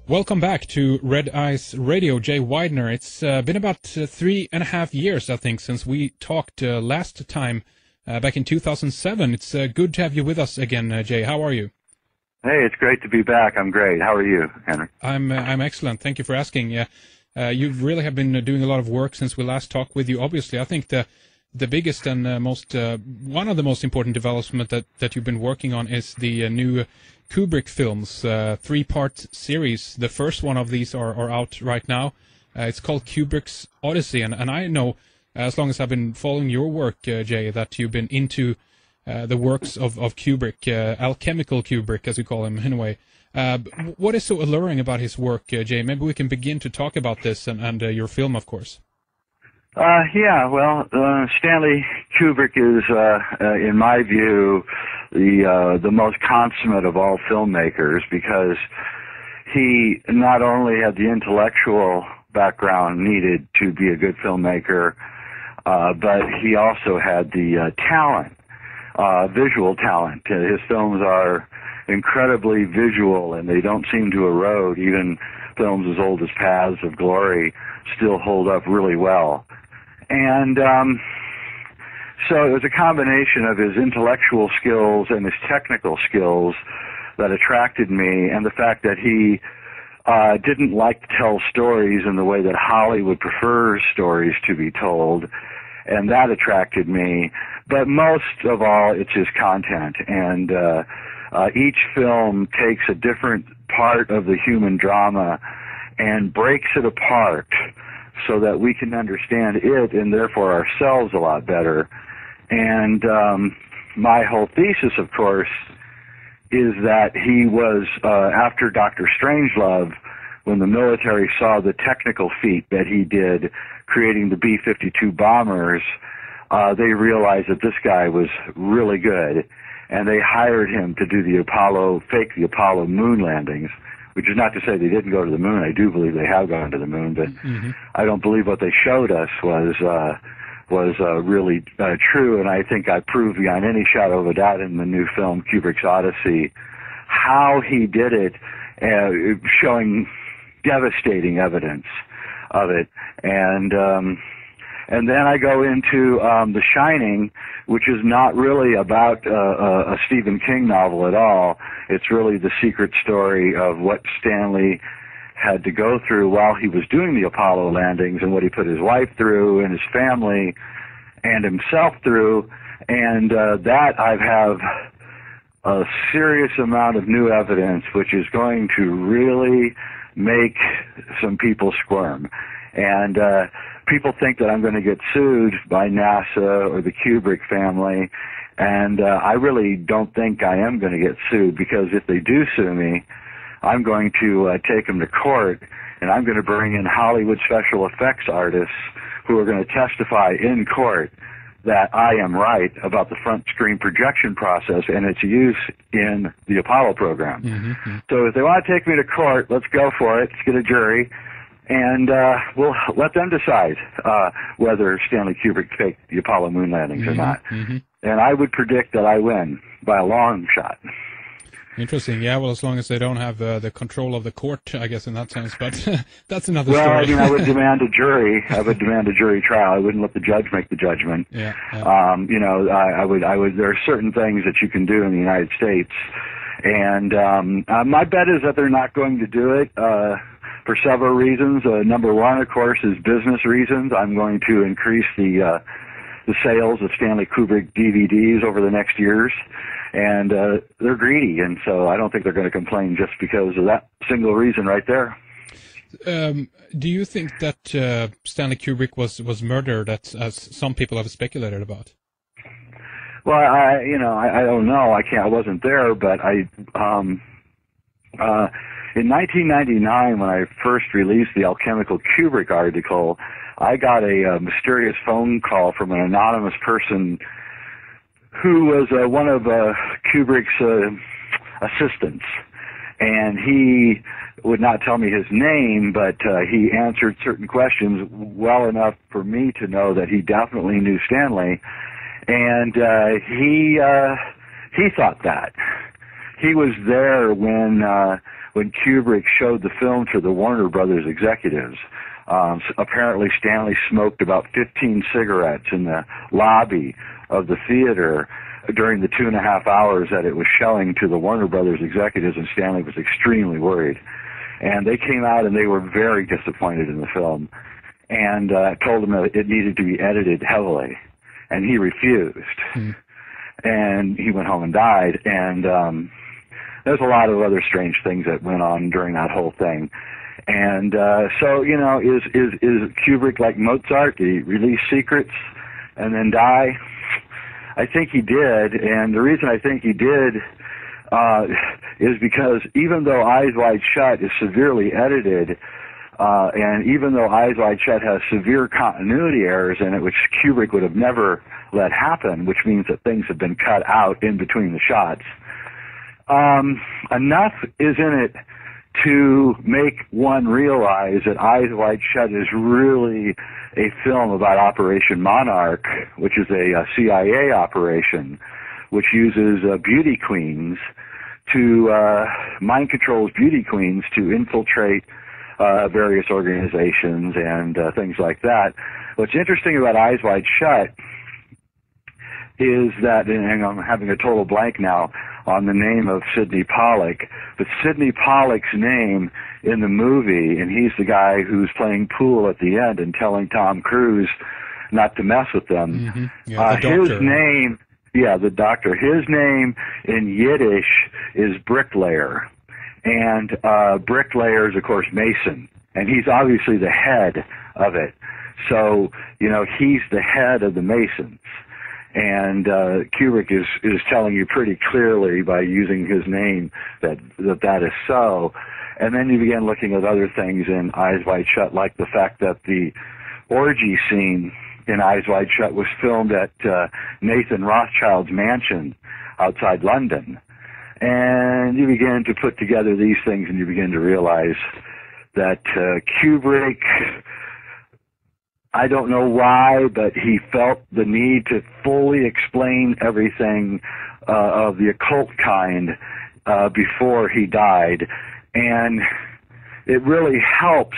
Welcome back to Red Eyes Radio, Jay Veidner. It's been about 3.5 years, I think, since we talked last time back in 2007. It's good to have you with us again, Jay. How are you? Hey, it's great to be back. I'm great. How are you, Henrik? I'm excellent. Thank you for asking. You really have been doing a lot of work since we last talked with you. Obviously, I think the biggest and one of the most important development that you've been working on is the new Kjubriku films, 3-part series. The first one of these are out right now. It's called Kubrick's Odyssey, and I know, as long as I've been following your work, Jay, that you've been into the works of Kjubriku, alchemical Kjubriku, as you call him, anyway. What is so alluring about his work, Jay? Maybe we can begin to talk about this and your film, of course. Stenli Kjubrik is, in my view, the most consummate of all filmmakers, because he not only had the intellectual background needed to be a good filmmaker, but he also had the talent, visual talent. His films are incredibly visual, and they don't seem to erode. Even films as old as Paths of Glory still hold up really well. And so it was a combination of his intellectual skills and his technical skills that attracted me, and the fact that he didn't like to tell stories in the way that Hollywood prefers stories to be told, and that attracted me. But most of all, it's his content, and each film takes a different part of the human drama and breaks it apart so that we can understand it and therefore ourselves a lot better. And my whole thesis, of course, is that he was, after Dr. Strangelove, when the military saw the technical feat that he did creating the B-52 bombers, they realized that this guy was really good, and they hired him to do the Apollo moon landings, which is not to say they didn't go to the moon. I do believe they have gone to the moon, but I don't believe what they showed us was really true, and I think I proved beyond any shadow of a doubt in the new film, Kubrick's Odyssey, how he did it, showing devastating evidence of it. And then I go into The Shining, which is not really about a Stephen King novel at all. It's really the secret story of what Stanley had to go through while he was doing the Apollo landings, and what he put his wife through and his family and himself through. And that I have a serious amount of new evidence which is going to really make some people squirm. And people think that I'm going to get sued by NASA or the Kjubriku family, and I really don't think I am going to get sued, because if they do sue me, I'm going to take them to court, and I'm going to bring in Hollywood special effects artists who are going to testify in court that I am right about the front screen projection process and its use in the Apollo program. So if they want to take me to court, let's go for it. Let's get a jury, and we'll let them decide whether Stenli Kjubrik faked the Apollo moon landings or not. And I would predict that I win by a long shot. Interesting. Yeah, well, as long as they don't have the control of the court, I guess, in that sense. But that's another story. Well, I mean, I would demand a jury. I would demand a jury trial. I wouldn't let the judge make the judgment. Yeah. I would. There are certain things that you can do in the United States, and my bet is that they're not going to do it for several reasons. Number one, of course, is business reasons. I'm going to increase the sales of Stanley Kjubrik DVDs over the next years, and they're greedy, and so I don't think they're going to complain just because of that single reason right there. Do you think that Stanley Kjubrik was murdered, as some people have speculated about? Well, I don't know. I wasn't there, but in 1999, when I first released the Alchemical Kjubrik article, I got a mysterious phone call from an anonymous person who was one of Kubrick's assistants, and he would not tell me his name, but he answered certain questions well enough for me to know that he definitely knew Stanley, and he thought that. He was there when when Kubrick showed the film to the Warner Brothers executives. Apparently Stanley smoked about 15 cigarettes in the lobby of the theater during the 2.5 hours that it was showing to the Warner Brothers executives, and Stanley was extremely worried. And they came out and they were very disappointed in the film, and told him that it needed to be edited heavily, and he refused. And he went home and died, and there's a lot of other strange things that went on during that whole thing. And so, you know, is Kubrick like Mozart? Did he release secrets and then die? I think he did, and the reason I think he did is because even though Eyes Wide Shut is severely edited, and even though Eyes Wide Shut has severe continuity errors in it, which Kubrick would have never let happen, which means that things have been cut out in between the shots, enough is in it to make one realize that Eyes Wide Shut is really a film about Operation Monarch, which is a CIA operation, which uses beauty queens to mind controls beauty queens to infiltrate various organizations and things like that. What's interesting about Eyes Wide Shut is that, and I'm having a total blank now on the name of Sidney Pollack, but Sidney Pollack's name in the movie, and he's the guy who's playing pool at the end and telling Tom Cruise not to mess with them. Yeah, the his name, the doctor, his name in Yiddish is bricklayer. And bricklayer is, of course, Mason. And he's obviously the head of it. So, you know, he's the head of the Masons. And Kubrick is telling you pretty clearly by using his name that is so. And then you begin looking at other things in Eyes Wide Shut, like the fact that the orgy scene in Eyes Wide Shut was filmed at Nathan Rothschild's mansion outside London. And you begin to put together these things, and you begin to realize that Kubrick, I don't know why, but he felt the need to fully explain everything of the occult kind before he died. And it really helps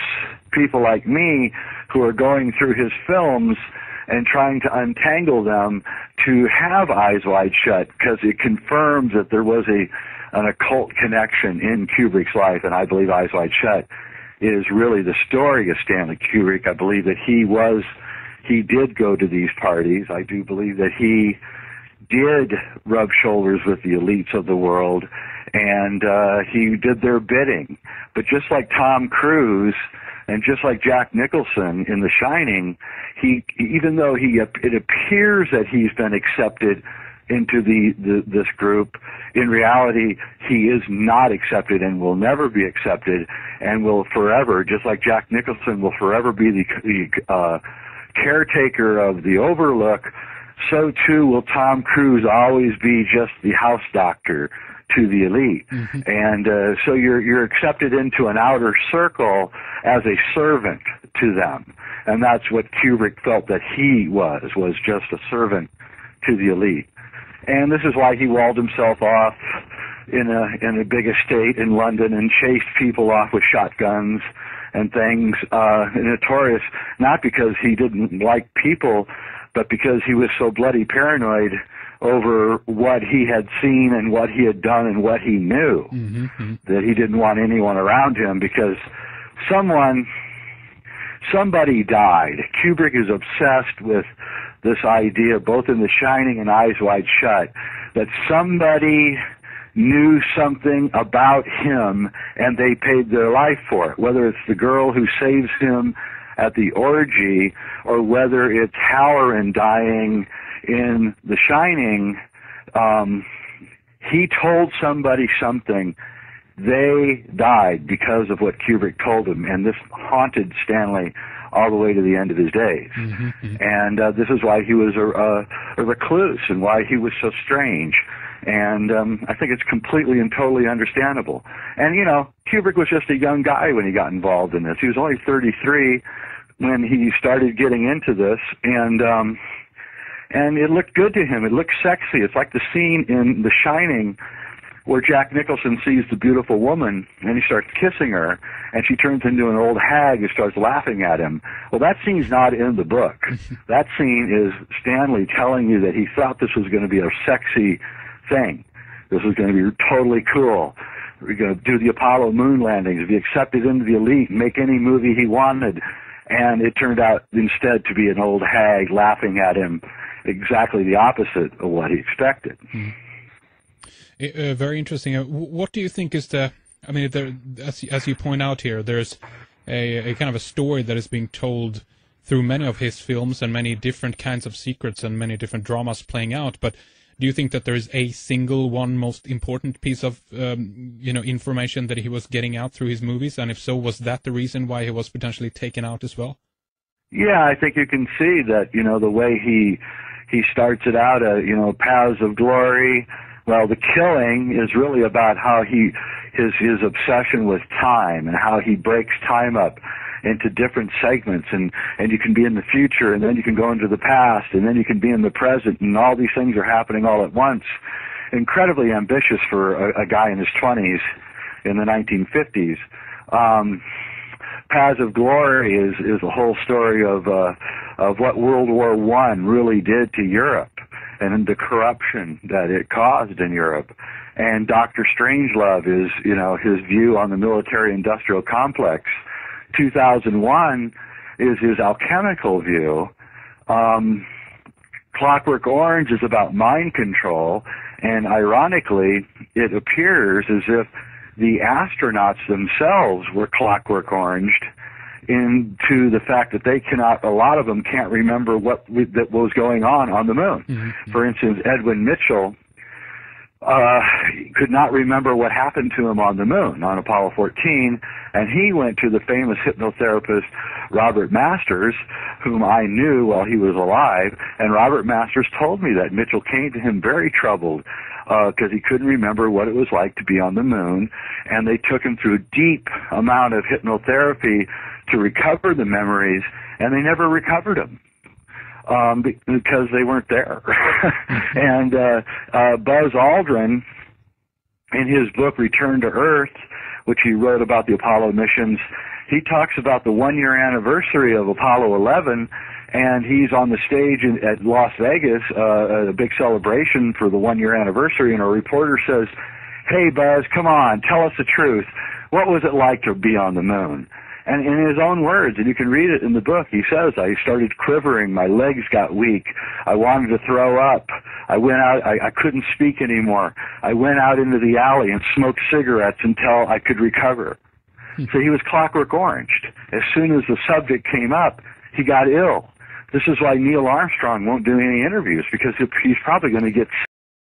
people like me who are going through his films and trying to untangle them to have Eyes Wide Shut, because it confirms that there was an occult connection in Kubrick's life, and I believe Eyes Wide Shut is really the story of Stanley Kubrick. I believe that he did go to these parties. I do believe that he did rub shoulders with the elites of the world, and he did their bidding. But just like Tom Cruise and just like Jack Nicholson in The Shining, even though it appears that he's been accepted into this group, in reality he is not accepted and will never be accepted, and will forever, just like Jack Nicholson will forever be the caretaker of the Overlook, so too will Tom Cruise always be just the house doctor to the elite. And so you're accepted into an outer circle as a servant to them, and that's what Kubrick felt that he was just a servant to the elite. And this is why he walled himself off in a big estate in London and chased people off with shotguns and things, notorious, not because he didn't like people, but because he was so bloody paranoid over what he had seen and what he had done and what he knew, that he didn't want anyone around him, because somebody died. Kubrick is obsessed with this idea, both in The Shining and Eyes Wide Shut, that somebody knew something about him and they paid their life for it, whether it's the girl who saves him at the orgy or whether it's Halloran dying in The Shining. He told somebody something. They died because of what Kubrick told him, and this haunted Stanley all the way to the end of his days. And this is why he was a recluse and why he was so strange. And I think it's completely and totally understandable. And, you know, Kubrick was just a young guy when he got involved in this. He was only 33 when he started getting into this, and it looked good to him. It looked sexy. It's like the scene in The Shining where Jack Nicholson sees the beautiful woman and he starts kissing her, and she turns into an old hag who starts laughing at him. Well, that scene's not in the book. That scene is Stanley telling you that he thought this was going to be a sexy thing. This was going to be totally cool. We're going to do the Apollo moon landings, be accepted into the elite, make any movie he wanted. And it turned out instead to be an old hag laughing at him, exactly the opposite of what he expected. Very interesting. What do you think is the, I mean, as you point out here, there's a kind of a story that is being told through many of his films and many different kinds of secrets and many different dramas playing out. But do you think that there is a single one most important piece of information that he was getting out through his movies? And if so, was that the reason why he was potentially taken out as well? Yeah, I think you can see that, the way he starts it out, Paths of Glory. Well, the killing is really about how his obsession with time and how he breaks time up into different segments, and you can be in the future, and then you can go into the past, and then you can be in the present, and all these things are happening all at once. Incredibly ambitious for a guy in his 20s in the 1950s. Paths of Glory is a whole story of what World War I really did to Europe and the corruption that it caused in Europe. And Dr. Strangelove is, his view on the military-industrial complex. 2001 is his alchemical view. Clockwork Orange is about mind control, and ironically, it appears as if the astronauts themselves were clockwork oranged into the fact that a lot of them can't remember that was going on the moon. Mm-hmm. For instance, Edwin Mitchell could not remember what happened to him on the moon, on Apollo 14, and he went to the famous hypnotherapist Robert Masters, whom I knew while he was alive, and Robert Masters told me that Mitchell came to him very troubled because he couldn't remember what it was like to be on the moon, and they took him through a deep amount of hypnotherapy to recover the memories, and they never recovered them. Because they weren't there. And Buzz Aldrin, in his book Return to Earth, which he wrote about the Apollo missions, he talks about the one-year anniversary of Apollo 11, and he's on the stage at Las Vegas, a big celebration for the one-year anniversary, and a reporter says, "Hey, Buzz, come on, tell us the truth. What was it like to be on the moon?" And in his own words, and you can read it in the book, he says, "I started quivering, my legs got weak, I wanted to throw up, I went out, I couldn't speak anymore, I went out into the alley and smoked cigarettes until I could recover." So he was clockwork oranged. As soon as the subject came up, he got ill. This is why Neil Armstrong won't do any interviews, because he's probably going to get